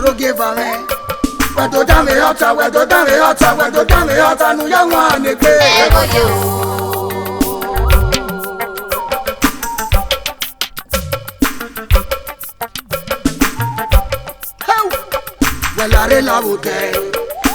roge vame. Wedo dame hota, wedo dame hota, wedo dame hota. Nu ya wane pe. Welare la wote.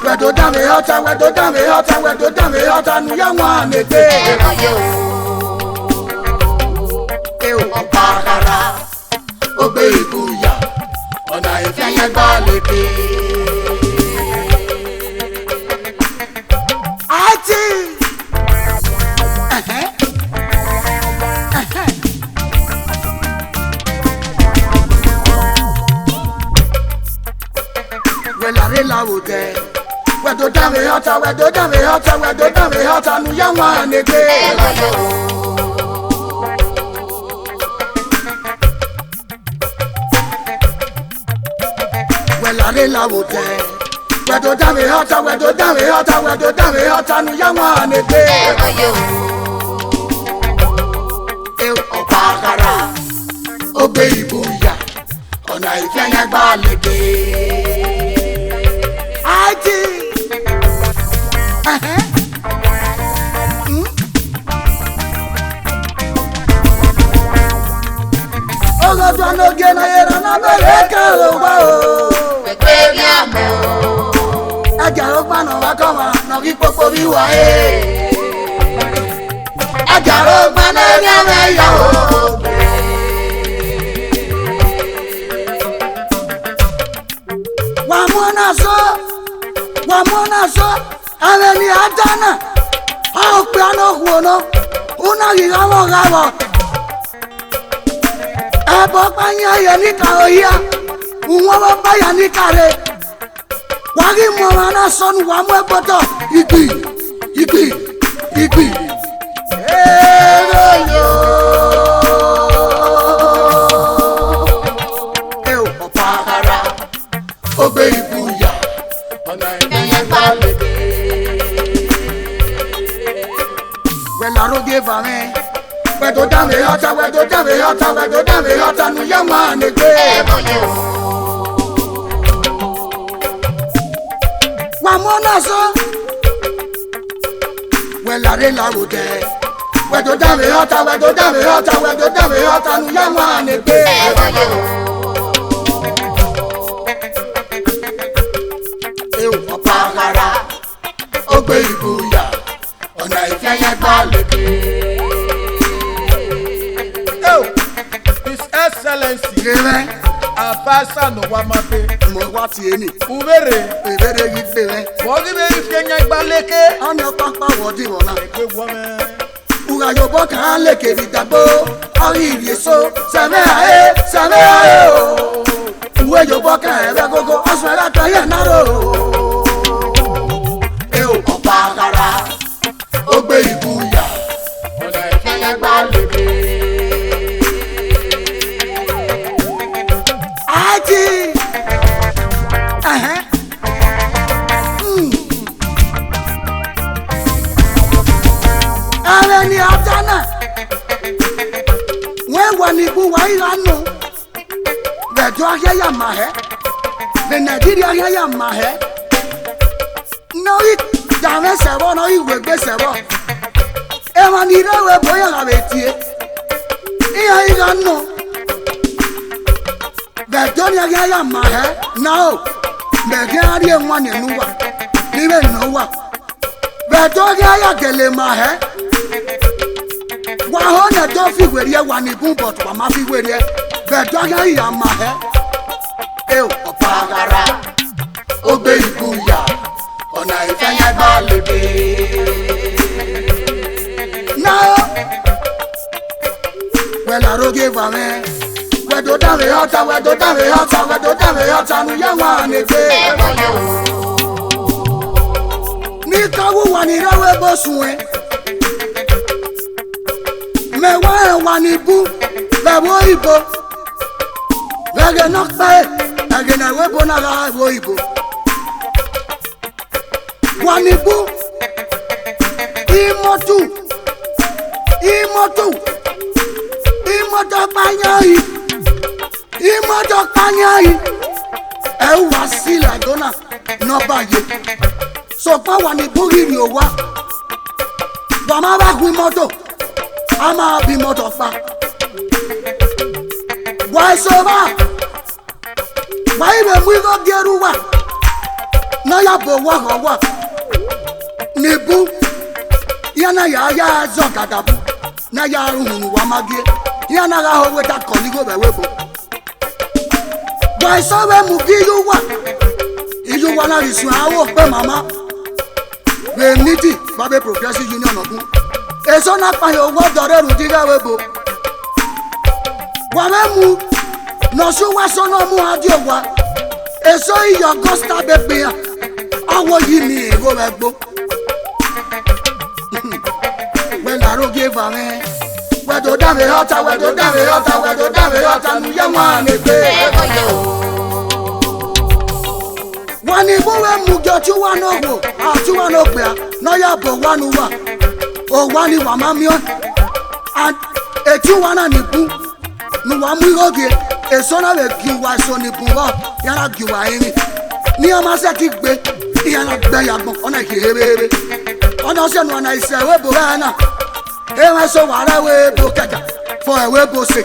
Wedo dame hota, wedo dame hota, wedo dame hota. Nu ya wane pe. Ọ̀pákàrà ó gbé ìbúyà ọ̀nà ìfẹ́ yẹn gbá lédè. Àti wẹ̀lárẹ̀ làwọ̀ tẹ̀ wẹ̀dọ̀ dàmí ọ̀tá wẹ̀dọ̀ dàmí ọ̀tá wẹ̀dọ̀ dàmí ọ̀tá nu yà wọ́n ànẹ́gbẹ́. Welare la wote. Wedo dame hota, wedo dame hota, wedo dame hota. Nu ya wane pe. Ọ̀pákàrà ó gbé ìbúyà ọ̀nà ìfẹ́ yẹn gbá lédè. Àti ogodo n'oge na yera na bere ka ụwa o. Ajaro gbana wa kama na ki popo bi wa Ajaro gbana ya me ya o. Wa mona so ave ni adana. A o pe ano kuono. Una gawo. Ebo panya ya ni ka oya. Unwa ba pa ya ni kare. Wagi mwana son wa mwe poto igbi. Yo. Ọ̀pákàrà ó gbé ìbúyà ọ̀nà ìfẹ́ gbá lédè. Welare oge vame. Wedo dame hota, wedo dame hota, wedo dame hota. Nu ya wane pe. Wamona so welare la wote. Wedo dame hota, wedo dame hota, wedo dame hota. Nu ya wane pe. Ọ̀pákàrà ó gbé ìbúyà ọ̀nà ìfẹ́ yẹn gbá lédè. His Excellency Gẹ́rẹ́ Abasa no wamate. mo wá ti eni. Ubere. Ìbéèrè yìí fẹ́rẹ́. Wọ́n gbé ife yẹn gbaleke. Ọ̀nà pápá wọ́ọ̀dì wọ̀n náà. Ẹgbẹ́ wọ́mẹ́. Uga yobo kan leke bidagbo. Ori ìrìsó sẹ́mẹ́ ayé o. Uwe yobo kan ẹ̀rẹ́ gógó ọ̀sùn ẹ̀rẹ́ àtọ̀yẹ̀ náà rò. Ọ̀pákàrà ó gbé ìbúyà ọ̀nà ìfẹ́ yẹn gbá lédè. Àti ààrẹ ni àtànà wọ́n wà ní ibú wa ìlànà bẹ̀jọ́ ayẹyẹ màhẹ́ bẹ̀ nàìjíríà ayẹyẹ màhẹ́ náà ìdàmẹ́ sẹ̀rọ̀ náà ìwé sẹ̀rọ̀ ẹ̀wọ̀n ní ìrẹ́wẹ̀ bóyá àwẹ̀ tiẹ̀ ìyá ìlànà bẹ̀jọ́ ni ayẹyẹ màhẹ́ náà bẹ̀jọ́ ayẹyẹ wọn nínú wa níbẹ̀ náà wà bẹ̀jọ́ ayẹyẹ gẹ̀lẹ̀ màhẹ́. Wa ho na do fi were wa ni bun but wa ma fi were be do ya ma he Ọ̀pákàrà ó gbé ìbúyà ọ̀nà ìfẹ́ yẹn gbá lédè. Now Welare oge vame. Wedo dame hota, wedo dame hota, wedo dame hota. Nu ya wane pe. Ni kawu wa ni rawe bosunwe. Mewa wa ni bu lewo ibo. Lege nokpe, lege na webo na lewo ibo. Wa ni bu imotu panyai ẹ wá sílẹ̀ dọ́nà nọ́bà yẹ sọ̀pá wà ní búrìrì òwá bàmá bá gbin mọ́tò a máa bí mọ́tò pa wà ẹ sọ bá wà ìwé mú ikọ́ gẹ́rù wà náà yà bọ̀ wà hàn wà níbú yánà yà á yà á zọ̀ gàdàbù náà yà á rùn wà má gé yánà yà á wẹ̀ ta kọ̀ ní kò bẹ̀ wẹ̀ bọ̀ wà ẹ sọ bẹ́ mú kí yóò wà ìlú wa náà ìsùn àwọn pé màmá rè nídìí bàbá progressive union ọ̀gún èso náà pààyàn owó dọ̀rẹ́ rù dígá wébo wà mẹ́mu nọ̀ṣú wá sọ́nà mú adé wa èso iyọ̀ gọ́sítà bẹ́gbẹ́ yàn àwọ̀ yìí ni èrò rẹ̀ gbó wẹ́n àrógé bàmẹ́ wẹ́dọ̀ dáwé ọ̀tá wẹ́dọ̀ dáwé ọ̀tá wẹ́dọ̀ dáwé ọ̀tá nu yẹ́ wọn àná gbé. wọ́n ní bó wẹ́ mú jọ tí wọ́n náà wò àti wọ́n náà pè á náà yà bọ̀ wọ́n nu wà ó wọ́n ní wà má miọ́ ètí wọ́n náà nìkú ni wọ́n mú ìrọ́gẹ èso náà lè gi wá èso nìkú rọ̀ yàrá gi wá irin ní ọmọ sẹ́kì gbé ìyàrá gbẹ yàgbọ́n ọ̀nà ìkéré ọ̀nà sẹ́nu ọ̀nà ìṣẹ̀ ìwé bò rẹ̀ náà èèwẹ̀ sọ wàrà ìwé bò kẹjà fọ ìwé bò sè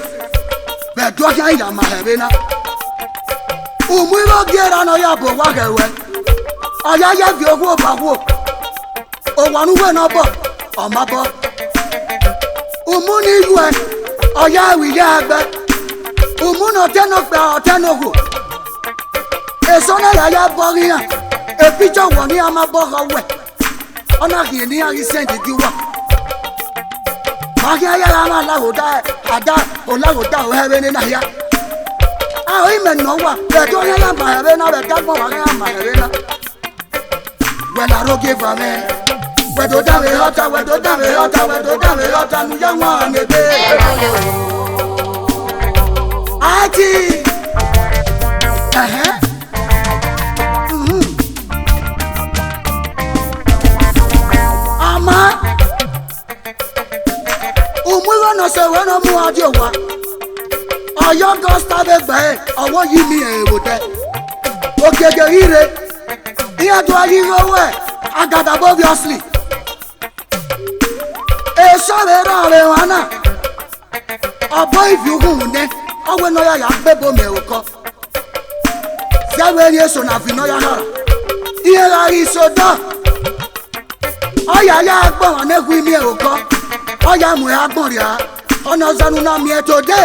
bẹ́ẹ̀ dọ́kẹ́ ìyàmà ẹ̀rẹ́ náà umwiro gera no yabo wagewe aya ya bi owo bawo owanu we no bo o ma bo umuni yue aya wi ya gbe umuno teno gba oteno go eso na ya bo rian e pijo wo ni ama bo we ona ki ni ari send di wa ma ya ya ma la ho da ada o la ho da o he ni na ya àwọn ìmẹ̀ nà wà bẹ̀ẹ́dọ́ yẹn yà mà ẹ̀rẹ́ náà bẹ̀ẹ́ dágbọ̀n wà yẹn mà ẹ̀rẹ́ náà. wẹ́lá rógé fàmẹ́ wẹ́dọ̀ dáwé ọ̀tá wẹ́dọ̀ dáwé ọ̀tá wẹ́dọ̀ dáwé ọ̀tá nu yẹ wọ́n àná gbé. àti àmọ́ òmùrọ̀ náà ṣe wọ́n náà mú adé wa. Ọ̀yọ́ gọ́sítà bẹ gbà ẹ́ ọwọ́ yìí mi èrò tẹ ògègè ire ìyàtọ̀ ayíwọ́wọ́ ẹ̀ àgàdàbọ̀ obviously èso rẹ̀ rà rẹ̀ wọn náà ọ̀bọ ìfìhùn ní ọwọ́ náà yà gbé bomi ẹ̀rọ kọ́ sẹ́wọ́ eré èso náà fi náà yà hàrà ìyẹ̀rà ìsọdọ̀ ọ̀yà yà gbọ̀n wọn ẹ̀kú mi ẹ̀rọ kọ́ ọ̀yà mú ẹ̀ agbọ̀n rẹ̀ ọ̀nà ọ̀sánú náà mi ẹ̀ tó dé.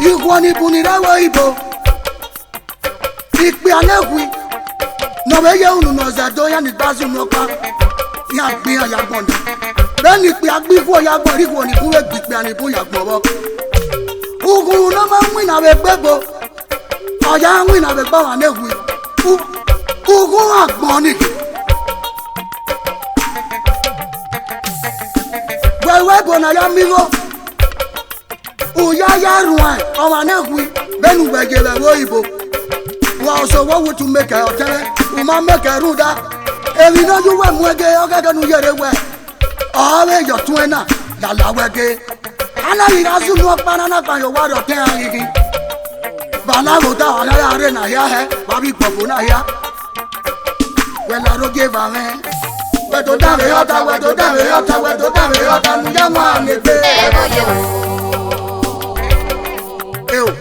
Ìwọ ni bunirawo ibo ìpè alẹ́kùn nọ̀wé yẹ ònù nọ̀zẹ̀dọ̀ yẹn nígbàsí nọ̀pa yẹn àgbìn àyàgbọ̀n dà bẹ́ẹ̀ ni ìpè agbífọ̀ yàgbọ̀n rí wọn ìbúwé gbìgbì àníbó yàgbọ̀n bọ̀ ugùn náà máa ń wìn náà wẹ̀ gbẹ́gbọ̀ ọ̀yà ń wìn náà wẹ̀ gbọ́ wà lẹ́kùn ugùn àgbọ̀n nìkì wẹ̀wẹ̀ bọ̀ náà yá mìíràn. Uya ya ruwan ọmọ náà hu bẹ́ẹ̀ni gbẹ̀gẹ̀rẹ̀ wo ìbò wọ́n ọ̀sọ̀ wọ́n wù tún mẹ́kẹ̀ ọ̀tẹ́rẹ́ wọ́n mẹ́kẹ̀ rú dá èmi náà yóò wẹ̀ mú ẹgẹ ọ̀gẹ́gẹ́ nu yẹrẹ wẹ̀ ọ̀rẹ́ yọ̀tún ẹ̀ náà yàrá wẹ̀gẹ́ aláyìí ká sùn ní ọ̀pá náà pààyàn wà lọ tẹ́ àríkì bàláwo tá ọ̀rẹ́ àárẹ̀ náà yá ẹ bàbí gbọ̀gbọ̀ náà yá wẹ̀lá rógé bàmẹ́ wẹ̀tọ̀ dáwé ọ̀tá wẹ̀tọ̀ dáwé ọ̀tá wẹ̀tọ̀ dáwé ọ̀tá nu yá wọn àlè gbé.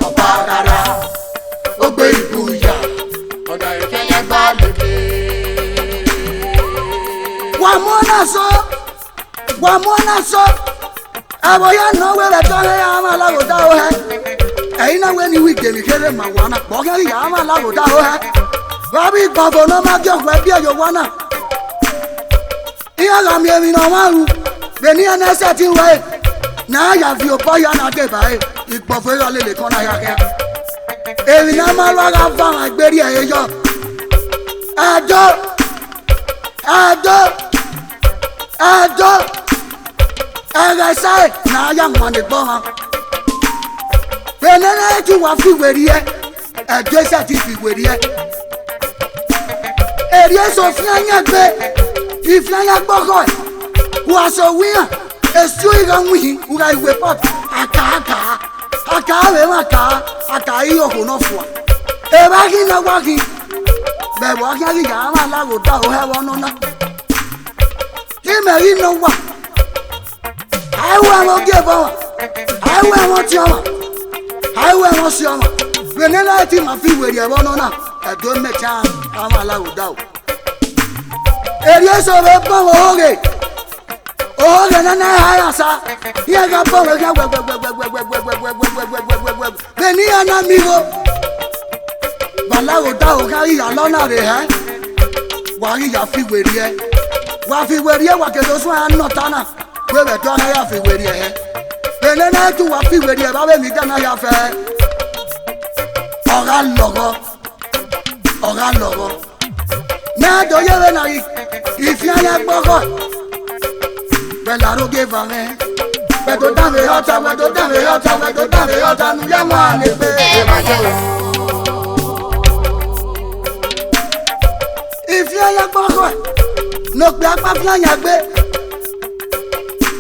Ọba rárá ó gbé ìbúyà ọ̀nà ìkẹyẹ gbá lóde. Wà mú ọ̀nà sọ ẹ̀wọ̀ yà nà wẹ̀rẹ̀ tọ́lẹ̀ yà má láwùdá ó hẹ́ ẹ̀yin náà wẹ̀ ní wí gèmí kéré mà wà náà bọ́kẹ́rì yà má láwùdá ó hẹ́ rọ́bì gbọ̀ngàn náà má jẹ́ ọ̀fẹ́ bí ẹ̀yọ̀ wà náà ìyá làmì èmi náà wà rú bẹ̀ni ẹ̀ náà ṣẹ̀ ti wẹ̀ náà yà fi òpó yà náà dé báyìí ìgbọ̀fẹ́ yọ lélẹ̀ kan náà yà kẹ́ èmi náà má lọ́ra fáwọn agbérí ẹ̀ yọ ẹjọ́ ẹ̀rẹ̀sẹ̀ náà yà wọ́n ní gbọ́ hàn pẹ̀lẹ́ náà ti wà fún ìwérí ẹ̀ ẹ̀jọ́ ẹ̀sẹ̀ ti fi ìwérí ẹ̀ èrè èso fúnyẹ́ gbé ìfúnyẹ́ gbọ́kọ̀ ẹ̀ wọ́n aṣọ wíyàn èso ìrànwọ́ yìí wúra ìwé pọ̀ àkàkà. Aka we aka yìí òhò náà fún wa Ebaki na waki. Be waki aki yama la go ta o he wono na. Ti me ri no wa. Ai wa mo ge ba wa. Ai wa mo ti o ma. Ai wa mo si o ma. Be ne na ti ma fi we ri e wono na. E do me cha ama la go da o. Eri so be ba wo ge. O ge na na ha sa. Ye ga ba we ga we. Be ni ana mi go. Balago da o ga ya lona re he. Wa ri ya fi we ri e. Wa fi we ri e wa ke do so an ta na. We be to na ya fi we ri e he. Be ne na tu wa fi we ri e ba be mi da na ya fe. Oga logo. Na do ye we na yi. If you are gboko. Be la ro ge va me. Be do da me yota nu ya ma ne pe. If you are gboko. No pe apa fi anya gbe.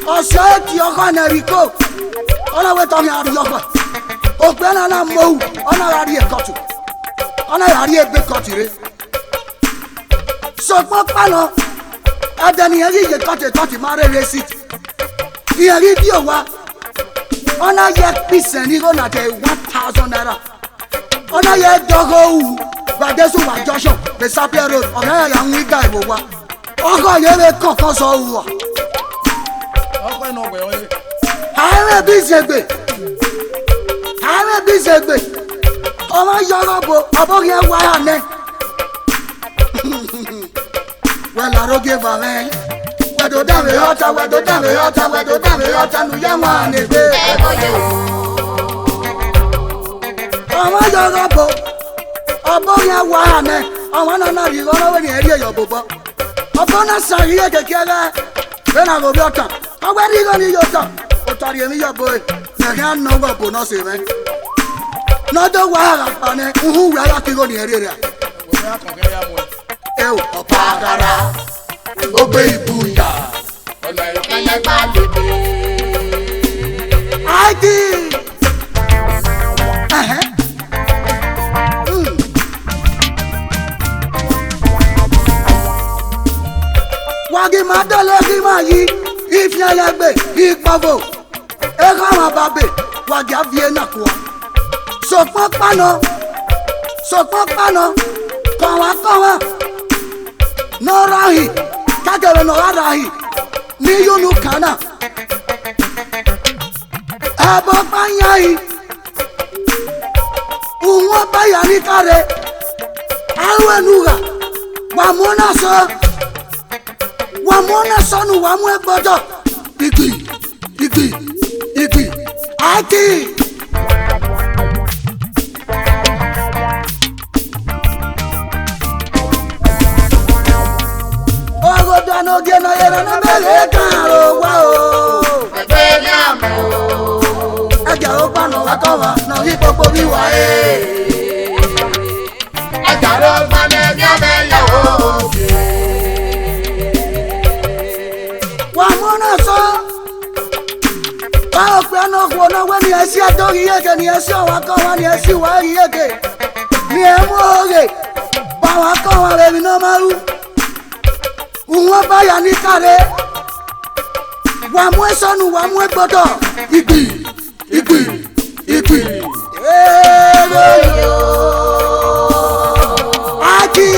Ose ti oko na riko. Ona we to mi ari oko. O pe na mo. Ona ri e kotu. Ona ri e gbe kotu re. So palo adani eri ye kote mare receipt. Iye video wa. Ona ye pisen ni go na te 1,000 naira. Ona ye dogo u. Ba desu wa junction. The Sapia road. Ona ya nwi guy wo wa. Oko ye be kokon so u wa. Oko no we o. Are bizegbe. Oma yorobo obo ye wa ya ne. Well, I don't give a man. We do damn yota, nu yama ne be. Oma yorobo obo ya wa ne. Oma na ri go we ni eri yo bobo. Obo na sari e kekere. Be na go bi otan. Owe ri go ni yota. O tari emi yo boy. Na ga no go bonus e me. No do wa ra pa ne. Uhu wa ya ki go ni eri re. We ya ko ke ya mo. Ọ̀padàrà ó gbé ìbúyà ọ̀nà ìkànnì gbàgede. Àìdí. Wàgì máa dọ́lé kí máa yí ìfìyàgbé ìpàbò ẹ̀ka àwọn àbàbè wàgì àfìyè nàkúà. Sọ̀pọ̀ pànà kọ̀wá. No rahi, kagere no rahi, ni yunu kana. Ebo panyai, unwa bayani kare. Alwe nuga, wamona so nu wamu ebojo. Iki, aki. No get no era na bele karo wa o. Bele amo. Aja o pa no wa ko wa no hipopo bi wa e. Aja ro pa me ya me ya o. Wa mo na so. Ba o pe no ko no we ni esi adori yeke ni esi o wa ko wa ni esi wa yeke. Ni e mo re. Ba wa ko wa re mi no maru. Unwa baya ni kare. Wa mu esonu wa mu egbodo. Igbi. Yo. Aki.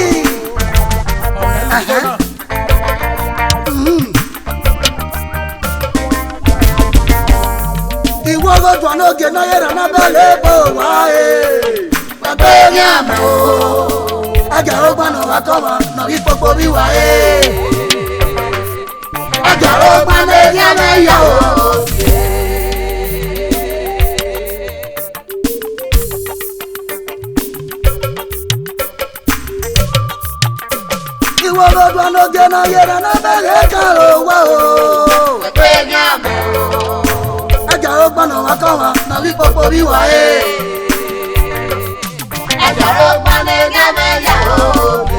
Iwo go do no ge na yera na bele bo wa e. Wa be ni amo. Aja o gbanu wa ko ma no ipopo bi wa e. Aja o gbanu ya me ya o. Iwo go do no ge na yera na bele ka o wa o. Pe ni amo. Aja o gbanu wa ko ma no ipopo bi wa e. Aja o gbanu ya me ya o.